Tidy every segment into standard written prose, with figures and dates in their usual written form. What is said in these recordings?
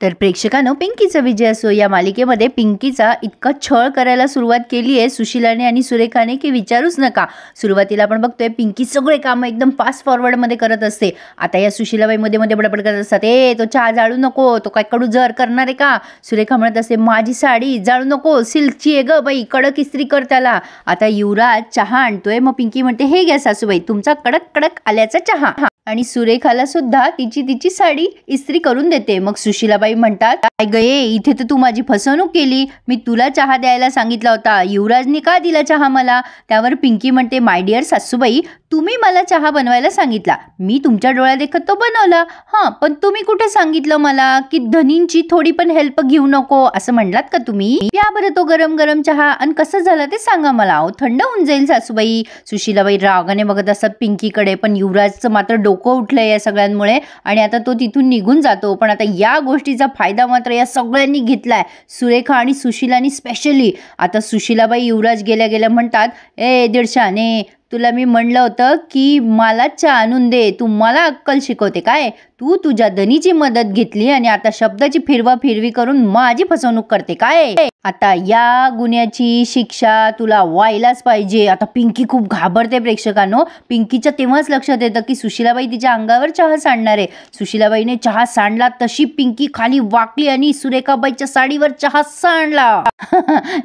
तर प्रेक्षकांनो, पिंकीचा विजय असो या मालिकेमध्ये पिंकीचा इतका छळ करायला सुरुवात केली आहे सुशिलाने आणि सुरेखाने की विचारूच नका। सुरुवातीला आपण बघतोय पिंकी सगळे काम एकदम फास्ट फॉरवर्डमध्ये करत असते। आता या सुशिलाबाई मध्ये मध्ये बडबड करत असतात, ए तो चहा जाळू नको, तो काय कडू जर करणार आहे का। सुरेखा म्हणत असते, माझी साडी जाळू नको, सिल्कची आहे ग बाई, कडक इस्त्री कर त्याला। आता युवराज चहा आणतोय, मग पिंकी म्हणते, हे घ्या सासूबाई तुमचा कडक कडक आल्याचा चहा। आणि सुरेखाला सुद्धा तिची साडी इस्त्री करून देते। मग सुशिलाबाई म्हणतात, काय गये, इथे तर तू माझी फसवणूक केली, मी तुला चहा द्यायला सांगितला होता, युवराजने का दिला चहा मला। त्यावर पिंकी म्हणते, माय डिअर सासूबाई, तुम्ही मला चहा बनवायला सांगितला, मी तुमच्या डोळ्यात देखत तो बनवला, हां, पण तुम्ही कुठे सांगितलं मला की धनींची थोडी पण हेल्प घेऊ नको असं म्हणलात का तुम्ही। या बरं तो गरम गरम चहा, आणि कसं झालं ते सांगा मला, थंड होऊन जाईल सासूबाई। सुशिलाबाई रागाने बघत असतात पिंकीकडे, पण युवराजचं मात्र डोकं उठलंय या सगळ्यांमुळे आणि आता तो तिथून निघून जातो। पण आता या गोष्टीचा फायदा मात्र या सगळ्यांनी घेतलाय, सुरेखा आणि सुशिलानी स्पेशली। आता सुशिलाबाई युवराज गेल्या गेल्या म्हणतात, ए दीडशाने, तुला मी म्हणलं होतं की मला चहा आणून दे, तू मला अक्कल शिकवते काय, तू तुझ्या धनीची मदत घेतली आणि आता शब्दाची फिरवा फिरवी करून माझी फसवणूक करते काय। आता या गुन्ह्याची शिक्षा तुला व्हायलाच पाहिजे। आता पिंकी खूप घाबरते प्रेक्षकांनो। पिंकीच्या तेव्हाच लक्षात येतं की सुशिलाबाई तिच्या अंगावर चहा सांडणार आहे। सुशिलाबाईने चहा सांडला तशी पिंकी खाली वाकली आणि सुरेखाबाईच्या साडीवर चहा सांडला।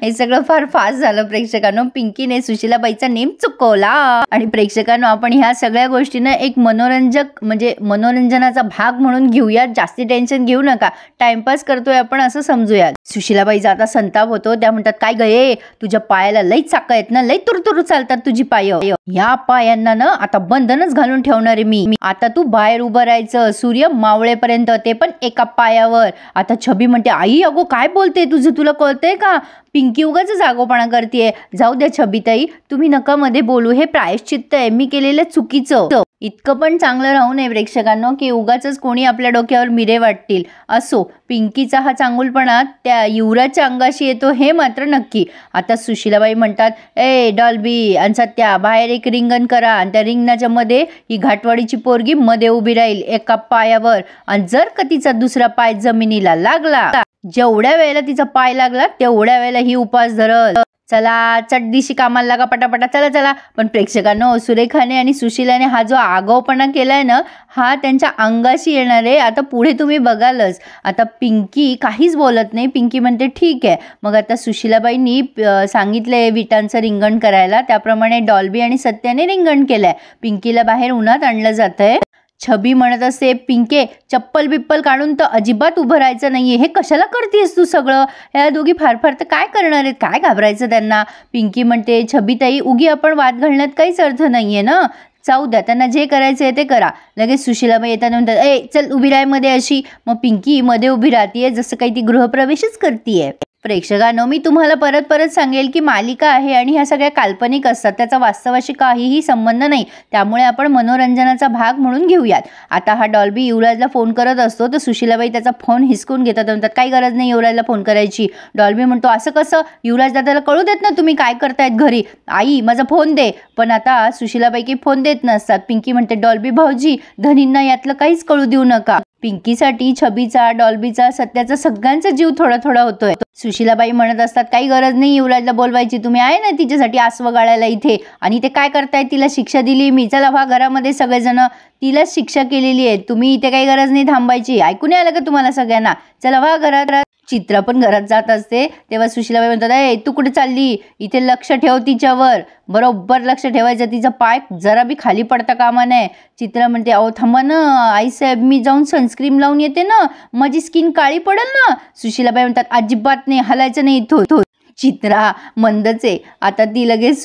हे सगळं फार फास्ट झालं प्रेक्षकांनो, पिंकीने सुशिलाबाईचा नेम चुकवला। आणि प्रेक्षकांनो, आपण ह्या सगळ्या गोष्टींना एक मनोरंजक म्हणजे मनोरंजनाचा भाग म्हणून घेऊया, जास्ती टेन्शन घेऊ नका, टाइमपास करतोय आपण असं समजूया। सुशिलाबाईचा आता संताप होतो, त्या म्हणतात, काय गये, तुझ्या पायाला लई चाक आहेत ना, लई तुरतुरू चालतात तुझी पाय, या पायांना ना आता बंधनच घालून ठेवणार आहे मी। आता तू बाहेर उभं राहायचं सूर्य मावळेपर्यंत, ते पण एका पायावर। आता छबी म्हणते, आई अगो काय बोलते, तुझं तुला कळतंय का, पिंकी उगाच जागोपणा करतेय, जाऊ द्या छबीताई, तुम्ही नका मध्ये बोलू, हे प्रायश्चित्त आहे मी केलेलं चुकीचं। इतकं पण चांगलं राहू नये प्रेक्षकांनो की उगाच कोणी आपल्या डोक्यावर मिरे वाटतील। असो, पिंकीचा हा चांगुलपणा त्या युवराजच्या अंगाशी येतो हे मात्र नक्की। आता सुशिलाबाई म्हणतात, ए डॉल्बी आणि सत्या, बाहेर एक रिंगण करा, आणि त्या रिंगणाच्या मध्ये ही घाटवाडीची पोरगी मध्ये उभी राहील एका पायावर, आणि जर का तिचा दुसरा पाय जमिनीला लागला, जेवढ्या वेळेला तिचा पाय लागला तेवढ्या वेळेला ही उपास धरल। चला चटदिशी कामाला लागा पटापटा, चला चला। पण प्रेक्षकांनो, सुरेखाने आणि सुशिलाने हा जो आगाऊपणा केलाय ना, हा त्यांच्या अंगाशी येणार आहे, आता पुढे तुम्ही बघालच। आता पिंकी काहीच बोलत नाही, पिंकी म्हणते ठीक आहे। मग आता सुशिलाबाईंनी सांगितलंय विटांचं रिंगण करायला, त्याप्रमाणे डॉल्बी आणि सत्याने रिंगण केलंय। पिंकीला बाहेर उन्हात आणलं जातंय। छबी म्हणत असते, पिंके चप्पल बिप्पल काढून तर अजिबात उभं राहायचं नाहीये, हे कशाला करतेस तू सगळं, ह्या दोघी फार फार तर काय करणार आहेत, काय घाबरायचं त्यांना। पिंकी म्हणते, छबीताई उगी आपण वाद घालण्यात काहीच अर्थ नाहीये ना, जाऊ द्या, त्यांना जे करायचं आहे ते करा। लगेच सुशिलाबाई येताना म्हणतात, ए चल उभी राह मध्ये अशी। मग पिंकी मध्ये उभी राहतीये जसं काही ती गृहप्रवेशच करतीये। प्रेक्षकांनो, मी तुम्हाला परत परत सांगेल की मालिका आहे आणि ह्या सगळ्या काल्पनिक असतात, त्याचा वास्तवाशी काहीही संबंध नाही, त्यामुळे आपण मनोरंजनाचा भाग म्हणून घेऊयात। आता हा डॉल्बी युवराजला फोन करत असतो, तर सुशिलाबाई त्याचा फोन हिसकून घेतात, म्हणतात काही गरज नाही युवराजला फोन करायची। डॉल्बी म्हणतो, असं कसं, युवराज दादाला कळू देत ना तुम्ही काय करतायत घरी, आई माझा फोन दे। पण आता सुशिलाबाई काही फोन देत नसतात। पिंकी म्हणते, डॉल्बी भाऊजी, धनींना यातलं काहीच कळू देऊ नका। पिंकीसाठी छबीचा, डॉल्बीचा, सत्याचा सगळ्यांचा जीव थोडा थोडा होतोय। सुशिलाबाई म्हणत असतात, काही गरज नाही युवराजला बोलवायची, तुम्ही आहे ना तिच्यासाठी आसव गाळायला इथे, आणि ते काय करतायत, तिला शिक्षा दिली मी, चला व्हा घरामध्ये सगळेजण, तिला शिक्षा केलेली आहे, तुम्ही इथे काही गरज नाही थांबायची, ऐकून आलं का तुम्हाला सगळ्यांना, चला व्हा घरात। चित्रा पण घरात जात असते, तेव्हा सुशिलाबाई म्हणतात, ए तू कुठे चालली, इथे लक्ष ठेव तिच्यावर, बरोबर लक्ष ठेवायचं, तिचा पाय जरा बी खाली पडता कामा नये। चित्रा म्हणते, अहो थांबा ना आईसाहेब, मी जाऊन सनस्क्रीन लावून येते ना, माझी स्किन काळी पडेल ना। सुशिलाबाई म्हणतात, अजिबात नाही, हलायचं नाही इथून। चित्रा मंदच आहे, आता ती लगेच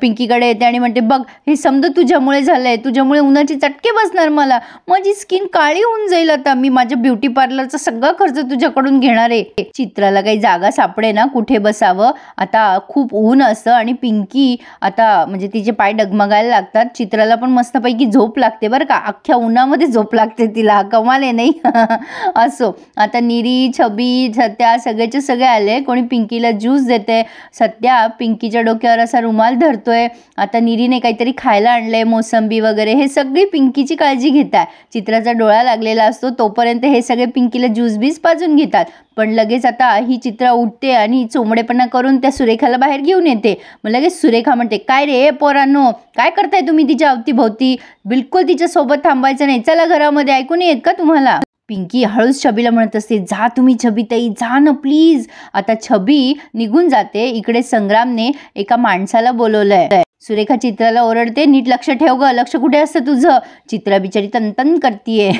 पिंकीकडे येते आणि म्हणते, बघ हे समजा तुझ्यामुळे झालंय, तुझ्यामुळे उन्हाची चटके बसणार मला, माझी स्किन काळी होऊन जाईल, आता मी माझ्या ब्युटी पार्लरचा सगळा खर्च तुझ्याकडून घेणार आहे। चित्राला काही जागा सापडे ना कुठे बसावं, आता खूप ऊन असतं आणि पिंकी आता म्हणजे तिचे पाय डगमगायला लागतात। चित्राला पण मस्तपैकी झोप लागते बरं का, अख्ख्या उन्हामध्ये झोप लागते तिला, कमाल आहे नाही। असो, आता निरी, छबी, सत्या सगळेचे सगळे आले, कोणी पिंकीला ज्यूस देते. सत्या पिंकीच्या डोक्यावर असा रुमाल धरतोय. आता निरीने काहीतरी खायला आणलंय, मोसंबी वगैरे, हे सगळी पिंकीची काळजी घेत आहे. चित्राचा डोळा लागलेला असतो तोपर्यंत हे सगळे पिंकीला ज्यूस बीस पाजून घेतात. पण लगेच आता ही चित्रा उठते आणि चोमडेपणा करून त्या सुरेखाला बाहेर घेऊन येते. मग लगेच सुरेखा म्हणते, काय रे पोरांनो, काय करताय तुम्ही तिच्या अवतीभोवती? बिलकुल तिच्या सोबत थांबायचं नाही, चला घरामध्ये. ऐकून येत का तुम्हाला? पिंकी हळूच छबीला म्हणत असते, जा तुम्ही छबीताई, जा ना प्लीज. आता छबी निघून जाते. इकडे संग्रामने एका माणसाला बोलवलंय. सुरेखा चित्राला ओरडते, नीट लक्ष ठेव ग, लक्ष कुठे असतं तुझं? चित्रा बिचारी तनतन करतीये.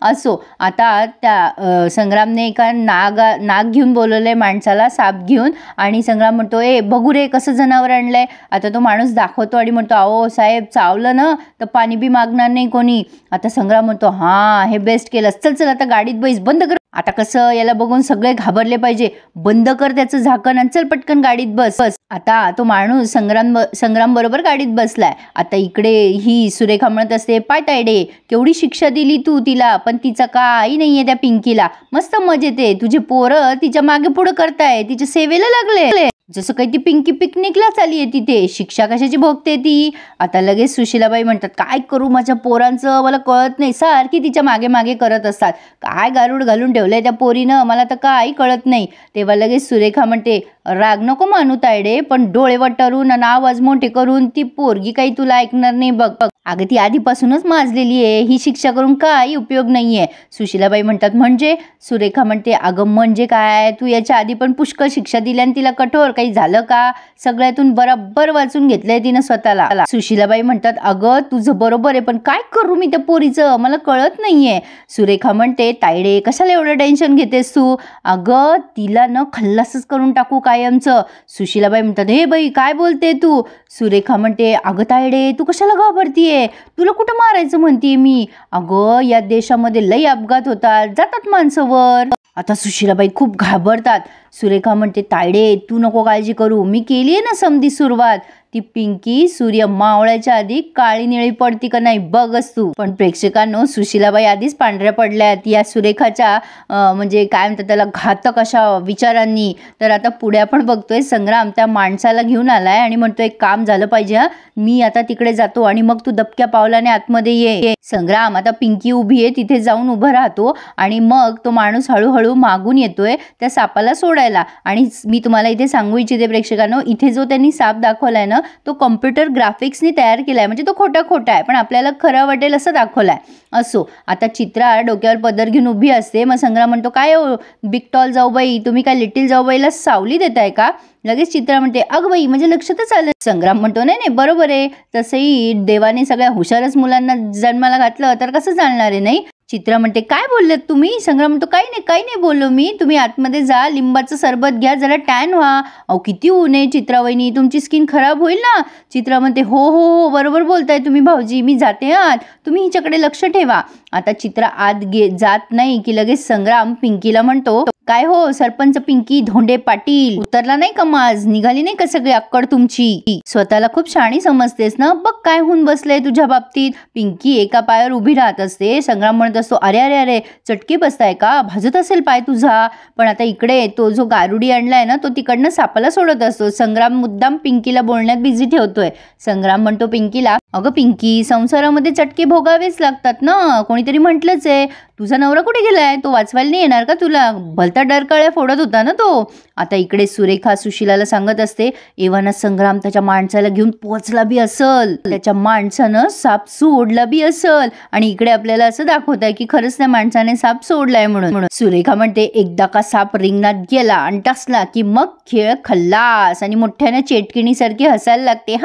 असो, आता त्या संग्रामने एका नाग घेऊन बोलवलंय माणसाला, साप घेऊन. आणि संग्राम म्हणतो, बघू रे कसं जनावर आणलंय. आता तो माणूस दाखवतो आणि म्हणतो, अहो साहेब, चावलं ना तर पाणी बी मागणार नाही कोणी. आता संग्राम म्हणतो, हां हे बेस्ट केलं, चल चल आता गाडीत बैस, बंद कर. आता कसं याला बघून सगळे घाबरले पाहिजे, बंद कर त्याचं झाकण आणि चल पटकन गाडीत बस. आता तो माणूस संग्राम बरोबर गाडीत बसलाय. आता इकडे ही सुरेखा म्हणत असते, पाय तायडे, केवढी शिक्षा दिली तू तिला, पण तिचा काही नाहीये त्या पिंकीला. मस्त मजेत आहे, तुझे पोरं तिच्या मागे पुढे करताय, तिच्या सेवेला लागले, जसं काही ती पिंकी पिकनिकला चालली आहे तिथे. शिक्षा कशाची भोगते ती? आता लगेच सुशीलाबाई म्हणतात, काय करू माझ्या पोरांचं, मला कळत नाही, सारखी तिच्या मागे मागे करत असतात. काय गारूड घालून ठेवलंय त्या पोरीनं, मला तर काही कळत नाही. तेव्हा लगेच सुरेखा म्हणते, राग नको मानू तायडे, पण डोळे वटरून आणि आवाज मोठे करून ती पोरगी काही तुला ऐकणार नाही बघ. अगं ती आधीपासूनच माजलेली आहे, ही शिक्षा करून काही उपयोग नाहीये. सुशीलाबाई म्हणतात, म्हणजे? सुरेखा म्हणते, अगं म्हणजे काय, तू याच्या आधी पण पुष्कळ शिक्षा दिल्या आणि तिला कठोर, काही झालं का? सगळ्यातून बरोबर वाचून घेतलंय तिनं स्वतःला. सुशीलाबाई म्हणतात, अगं तुझं बरोबर आहे, पण काय करू मी त्या पोरीचं, मला कळत नाहीये. सुरेखा म्हणते, तायडे कशाला एवढं टेन्शन घेतेस तू? अगं तिला न खल्लासच करून टाकू कायमचं. सुशीलाबाई म्हणतात, हे बाई काय बोलते तू? सुरेखा म्हणते, अगं तायडे तू कशाला घाबरतीये, तुला कुठं मारायचं म्हणतीये मी? अगं या देशामध्ये लई अपघात होतात, जातात माणसं वर. आता सुशीलाबाई खूप घाबरतात. सुरेखा म्हणते, तायडे तू नको काळजी करू, मी केली आहे ना समधी सुरुवात. ती पिंकी सूर्य मावळ्याच्या आधी काळी निळी पडती का नाही बघच तू. पण प्रेक्षकांनो, सुशीलाबाई आधीच पांढऱ्या पडल्यात या सुरेखाच्या म्हणजे काय म्हणतात त्याला, घातक अशा विचारांनी. तर आता पुढे आपण बघतोय, संग्राम त्या माणसाला घेऊन आलाय आणि म्हणतोय, एक काम झालं पाहिजे, मी आता तिकडे जातो आणि मग तू दबक्या पावलाने आतमध्ये ये. संग्राम आता पिंकी उभी आहे तिथे जाऊन उभा राहतो आणि मग तो माणूस हळूहळू मागून येतोय त्या सापाला सोडायला. आणि मी तुम्हाला इथे सांगू इच्छिते प्रेक्षकांनो, इथे जो त्यांनी साप दाखवलाय ना, तो कॉम्प्युटर ग्राफिक्सने तयार केलाय, म्हणजे तो खोटा आहे, पण आपल्याला खरं वाटेल असं दाखवलाय. असो, आता चित्रा डोक्यावर पदर घेऊन उभी असते. मग संग्राम म्हणतो, काय हो बिग टॉल जाऊबाई, तुम्ही काय लिटिल जाऊबाईला सावली देताय का? लगेच चित्रा म्हणते, अगं बाई म्हणजे लक्षातच आलं. संग्राम म्हणतो, नाही नाही बरोबर आहे, तसंही देवाने सगळ्या हुशारच मुलांना जन्माला घातलं तर कसं चालणार आहे नाही? चित्रा म्हणते, काय बोललेत तुम्ही? संग्राम म्हणतो, काही नाही बोललो मी, तुम्ही आतमध्ये जा, लिंबाचं सरबत घ्या, जरा टॅन व्हा. अहो किती ऊन आहे चित्रा वहिनी, तुमची स्किन खराब होईल ना. चित्रा म्हणते, हो हो हो बरोबर बोलताय तुम्ही भाऊजी, मी जाते आत, तुम्ही हिच्याकडे लक्ष ठेवा. आता चित्रा आत जात नाही की लगेच संग्राम पिंकीला म्हणतो, काय हो सरपंच पिंकी धोंडे पाटील, उतरला नाही का माज, निघाली नाही का सगळी अक्कड तुमची? स्वतःला खूप शाणी समजतेस ना, बघ काय होऊन बसले तुझ्या बाबतीत. पिंकी एका पायावर उभी राहत असते. संग्राम म्हणत असतो, अरे अरे अरे चटके बसताय का, भाजत असेल पाय तुझा. पण आता इकडे तो जो गारुडी आणलाय ना, तो तिकडनं सापाला सोडत असतो. संग्राम मुद्दाम पिंकीला बोलण्यात बिझी ठेवतोय. संग्राम म्हणतो पिंकीला, अगं पिंकी, संसारामध्ये चटके भोगावेच लागतात ना, कोणीतरी म्हटलंच आहे. तुझा नवरा कुठे गेलाय, तो वाचवायला नाही येणार का तुला? भलता डरकाळ्या फोडत होता ना तो. आता इकडे सुरेखा सुशीलाला सांगत असते, एव्हाना संग्राम त्याच्या माणसाला घेऊन पोहोचला बी असल, त्याच्या माणसानं साप सोडला बी असल आणि इकडे आपल्याला असं दाखवत आहे की खरंच त्या माणसाने साप सोडलाय म्हणून. सुरेखा म्हणते, एकदा का साप रिंगणात गेला आणि टसला की मग खेळ खल्लास, आणि मोठ्याने चेटकिणीसारखी हसायला लागते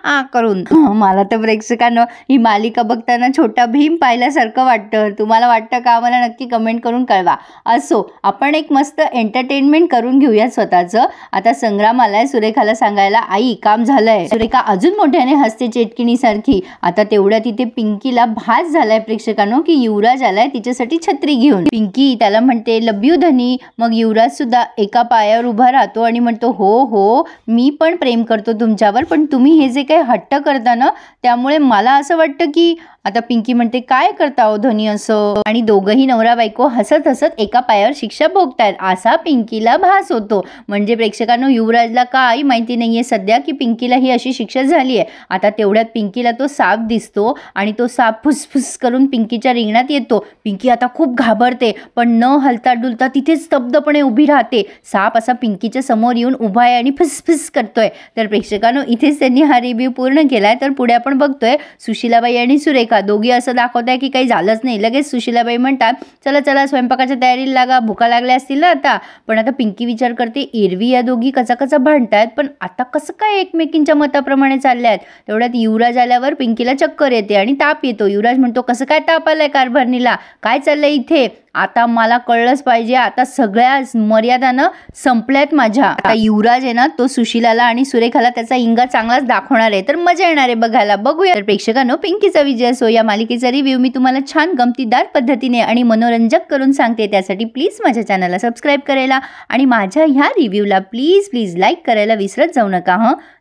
हा करून. मला तर प्रेक्षकांनो ही मालिका बघताना छोटा भीम पाहिल्यासारखं वाटतं. तुम्हाला वाटतं का? मला नक्की कमेंट करून कळवा. असो, आपण एक मस्त एंटरटेनमेंट करून घेऊया स्वतःचं. आता संग्राम आलाय सुरेखाला सांगायला, आई काम झालंय. सुरेखा अजून मोठ्याने हसते चेटकिणीसारखी. आता तेवढ्या तिथे पिंकीला भास झालाय प्रेक्षकांनो की युवराज आलाय तिच्यासाठी छत्री घेऊन. पिंकी त्याला म्हणते, लव यू धनी. मग युवराज सुद्धा एका पायावर उभा राहतो आणि म्हणतो, हो हो मी पण प्रेम करतो तुमच्यावर, पण तुम्ही हे जे काही हट्ट करता ना त्यामुळे मला असं वाटतं की आता पिंकी म्हणते काय करता हो धनी असं, आणि दोघंही नवरा बायको हसत हसत एका पायावर शिक्षा भोगतायत असा पिंकीला भास होतो. म्हणजे प्रेक्षकांनो, युवराजला काही माहिती नाहीये सध्या की पिंकीला ही अशी शिक्षा झाली आहे. आता तेवढ्यात पिंकीला तो साप दिसतो आणि तो साप फुसफुस करून पिंकीच्या रिंगणात येतो. पिंकी आता खूप घाबरते, पण न हलता डुलता तिथेच स्तब्धपणे उभी राहते. साप असा पिंकीच्या समोर येऊन उभा आहे आणि फुसफुस करतोय. तर प्रेक्षकांनो, इथेच त्यांनी हा रिव्ह्यू पूर्ण केलाय. तर पुढे आपण बघतोय सुशीलाबाई आणि सुरेखा दोघी असं दाखवत आहे की काही झालंच नाही. लगेच सुशीलाबाई म्हणतात चला चला स्वयंपाकाच्या तयारीला लागा, भुका लागल्या असतील ना आता. पण आता पिंकी विचार करते, एरवी या दोघी कचा भांडतायत, पण आता कसं काय एकमेकींच्या मताप्रमाणे चालल्यात. तेवढ्यात युवराज आल्यावर पिंकीला चक्कर येते आणि ताप येतो. युवराज म्हणतो कसं काय ताप आलाय कारभारणीला, काय चाललंय इथे. आता मला कळलंच पाहिजे, आता सगळ्या मर्यादानं संपल्यात माझ्या. आता युवराज आहे ना, तो सुशीलाला आणि सुरेखाला त्याचा इंगा चांगलाच दाखवणार आहे. तर मजा येणार आहे बघायला. बघूया. तर प्रेक्षकांनो, पिंकीचा विजय असो या मालिकेचा रिव्ह्यू मी तुम्हाला छान गमतीदार पद्धतीने आणि मनोरंजक करून सांगते. त्यासाठी प्लीज माझ्या चॅनलला सबस्क्राईब करायला आणि माझ्या ह्या रिव्ह्यूला प्लीज लाईक करायला विसरत जाऊ नका.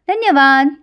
धन्यवाद.